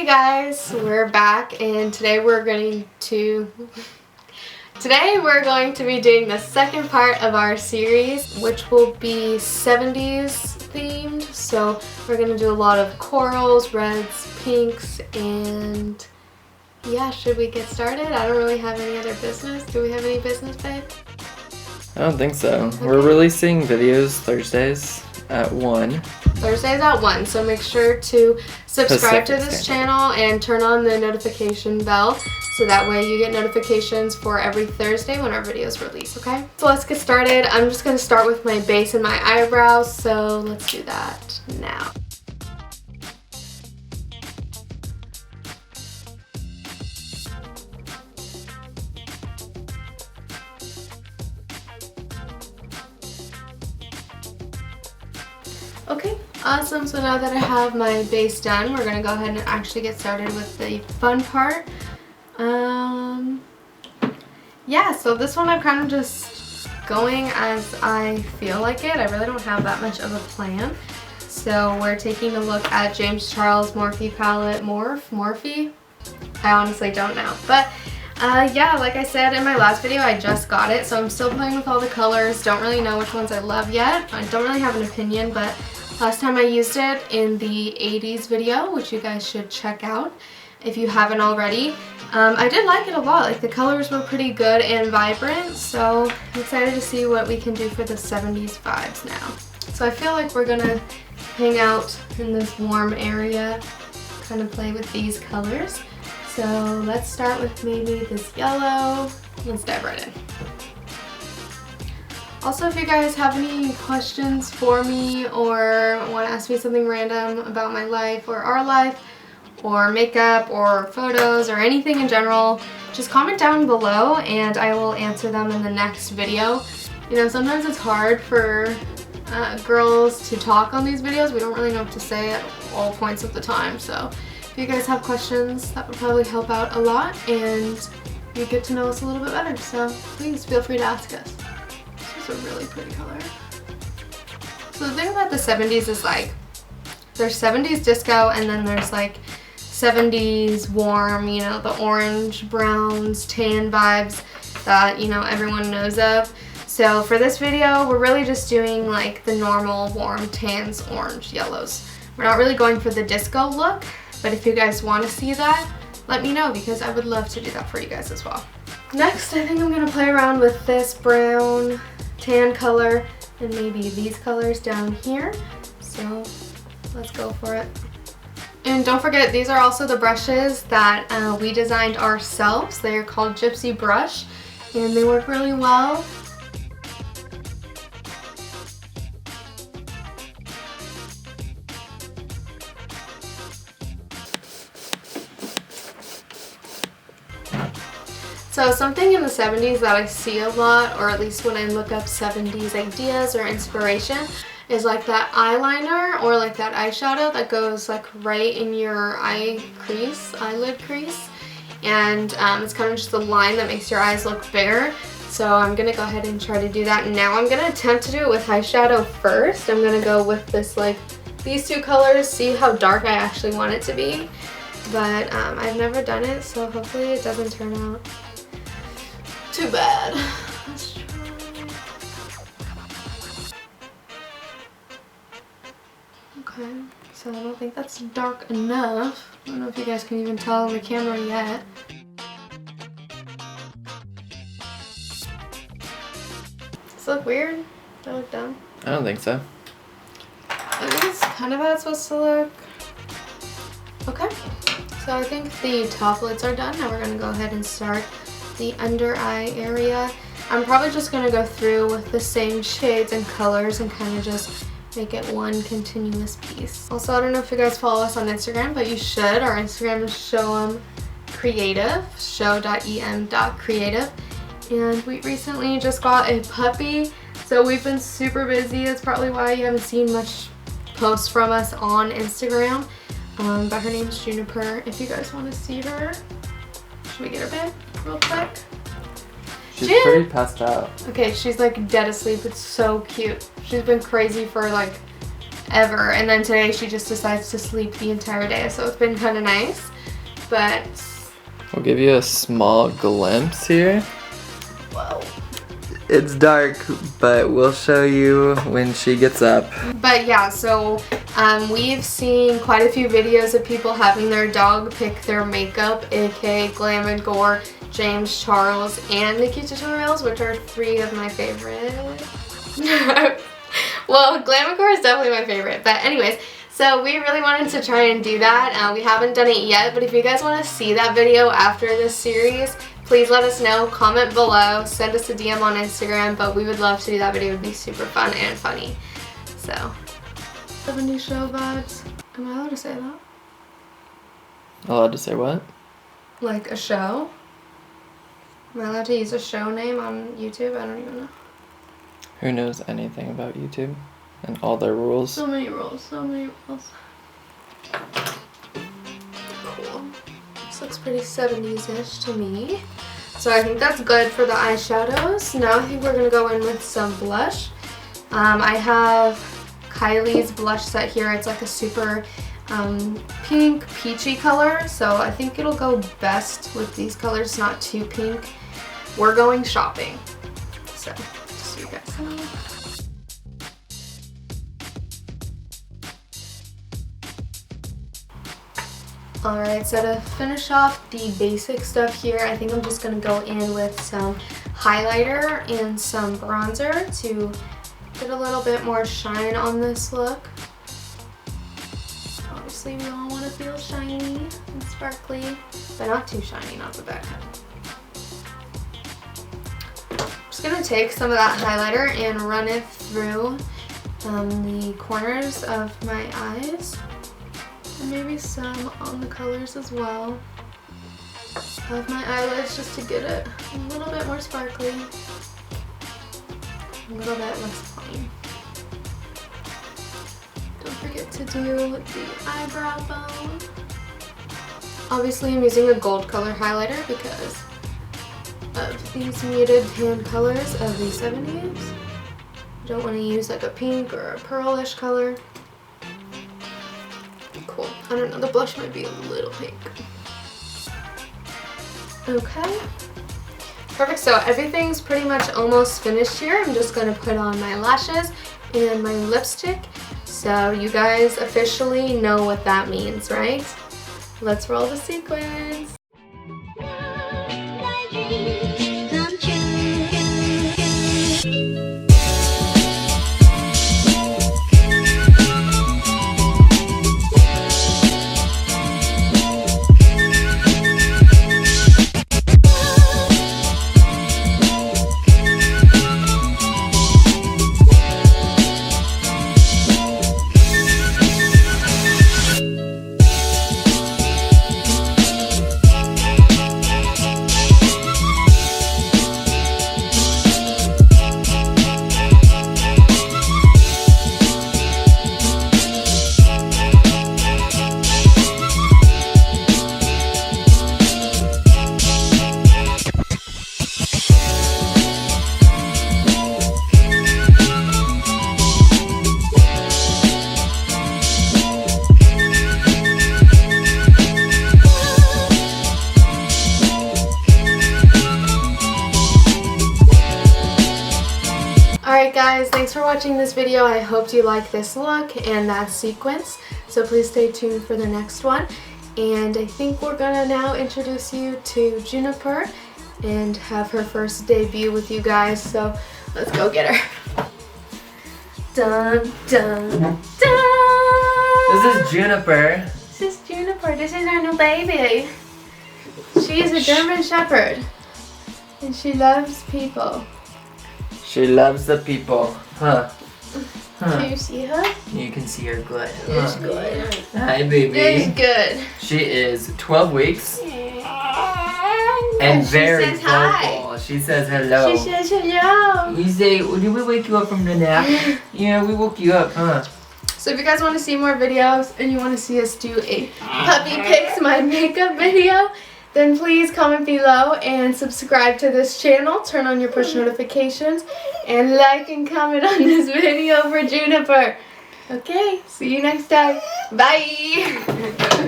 guys, we're back and today we're going to be doing the second part of our series, which will be 70s themed. So we're going to do a lot of corals, reds, pinks, and yeah, should we get started? I don't really have any other business. Do we have any business, babe? I don't think so. Okay. We're releasing videos Thursdays at 1. Thursdays at 1, so make sure to subscribe to this channel and turn on the notification bell so that way you get notifications for every Thursday when our videos release, okay? So let's get started. I'm just going to start with my base and my eyebrows, so let's do that now. Okay, awesome. So now that I have my base done, we're going to go ahead and actually get started with the fun part. Yeah, so this one I'm kind of just going as I feel like it. I really don't have that much of a plan. So we're taking a look at James Charles Morphe palette. Morphe? I honestly don't know. But yeah, like I said in my last video, I just got it. So I'm still playing with all the colors. Don't really know which ones I love yet. I don't really have an opinion, but last time I used it in the 80s video, which you guys should check out if you haven't already. I did like it a lot. Like, the colors were pretty good and vibrant, so I'm excited to see what we can do for the 70s vibes now. So I feel like we're gonna hang out in this warm area, kind of play with these colors. So let's start with maybe this yellow. Let's dive right in. Also, if you guys have any questions for me or want to ask me something random about my life or our life or makeup or photos or anything in general, just comment down below and I will answer them in the next video. You know, sometimes it's hard for girls to talk on these videos. We don't really know what to say at all points of the time. So if you guys have questions, that would probably help out a lot and you get to know us a little bit better. So please feel free to ask us. This is a really pretty color. So the thing about the 70s is, like, there's 70s disco and then there's like 70s warm, you know, the orange, browns, tan vibes that, you know, everyone knows of. So for this video, we're really just doing like the normal warm tans, orange, yellows. We're not really going for the disco look, but if you guys want to see that, let me know because I would love to do that for you guys as well. Next, I think I'm going to play around with this brown tan color and maybe these colors down here. So let's go for it. And don't forget, these are also the brushes that we designed ourselves. They are called Gypsy Brush and they work really well. So something in the 70s that I see a lot, or at least when I look up 70s ideas or inspiration, is like that eyeliner or like that eyeshadow that goes like right in your eyelid crease. And it's kind of just a line that makes your eyes look bigger. So I'm going to go ahead and try to do that. Now I'm going to attempt to do it with eyeshadow first. I'm going to go with this, like, these two colors, see how dark I actually want it to be. But I've never done it, so hopefully it doesn't turn out too bad. Let's try. Okay, so I don't think that's dark enough. I don't know if you guys can even tell on the camera yet. Does it look weird? Does it look dumb? I don't think so. I think it's kind of how it's supposed to look. Okay, so I think the top lids are done. Now we're going to go ahead and start the under eye area. I'm probably just going to go through with the same shades and colors and kind of just make it one continuous piece. Also, I don't know if you guys follow us on Instagram, but you should. Our Instagram is show-em.creative, show.em.creative. And we recently just got a puppy, so we've been super busy. That's probably why you haven't seen much posts from us on Instagram. But her name's Juniper, if you guys want to see her. Should we get her bed real quick? She's pretty passed out. Okay, she's like dead asleep. It's so cute. She's been crazy for like ever. And then today she just decides to sleep the entire day, so it's been kind of nice. But we'll give you a small glimpse here. whoa. It's dark, but we'll show you when she gets up. But yeah, so we've seen quite a few videos of people having their dog pick their makeup, aka Glam and Gore, James Charles, and Nikki tutorials, which are 3 of my favorites. Well, Glam and Gore is definitely my favorite, but anyways, so we really wanted to try and do that. We haven't done it yet, but if you guys want to see that video after this series, please let us know, comment below, send us a DM on Instagram, but we would love to do that video. It would be super fun and funny. So, 70 show vibes. Am I allowed to say that? Allowed to say what? Like a show? Am I allowed to use a show name on YouTube? I don't even know. Who knows anything about YouTube and all their rules? So many rules, so many rules. Cool. This looks pretty 70s-ish to me. So I think that's good for the eyeshadows. Now I think we're gonna go in with some blush. I have Kylie's blush set here. It's like a super pink, peachy color. So I think it'll go best with these colors, not too pink. We're going shopping. So, just so you guys know. Alright, so to finish off the basic stuff here, I think I'm just going to go in with some highlighter and some bronzer to get a little bit more shine on this look. Obviously we all want to feel shiny and sparkly, but not too shiny, not the bad kind. I'm just going to take some of that highlighter and run it through the corners of my eyes. And maybe some on the colors as well of my eyelids, just to get it a little bit more sparkly, a little bit less plain. Don't forget to do the eyebrow bone. Obviously I'm using a gold color highlighter because of these muted tan colors of the 70s. You don't want to use like a pink or a pearlish color. Cool. I don't know, the blush might be a little pink. Okay. Perfect, so everything's pretty much almost finished here. I'm just going to put on my lashes and my lipstick so you guys officially know what that means, right? Let's roll the sequence. Alright guys, thanks for watching this video. I hope you like this look and that sequence. So please stay tuned for the next one. And I think we're gonna now introduce you to Juniper and have her first debut with you guys. So let's go get her. Dun dun dun! This is Juniper. This is Juniper. This is our new baby. She is a German Shepherd. And she loves people. She loves the people. Huh. Can you see her? You can see her good. It's good. Hi, baby. It's good. She is 12 weeks and she very says vocal. hi. She says hello. She says hello. You say, did we wake you up from the nap? Yeah, we woke you up, huh? So if you guys want to see more videos and you want to see us do a puppy picks my makeup video, then please comment below and subscribe to this channel. Turn on your push notifications and like and comment on this video for Juniper. Okay, see you next time. Bye!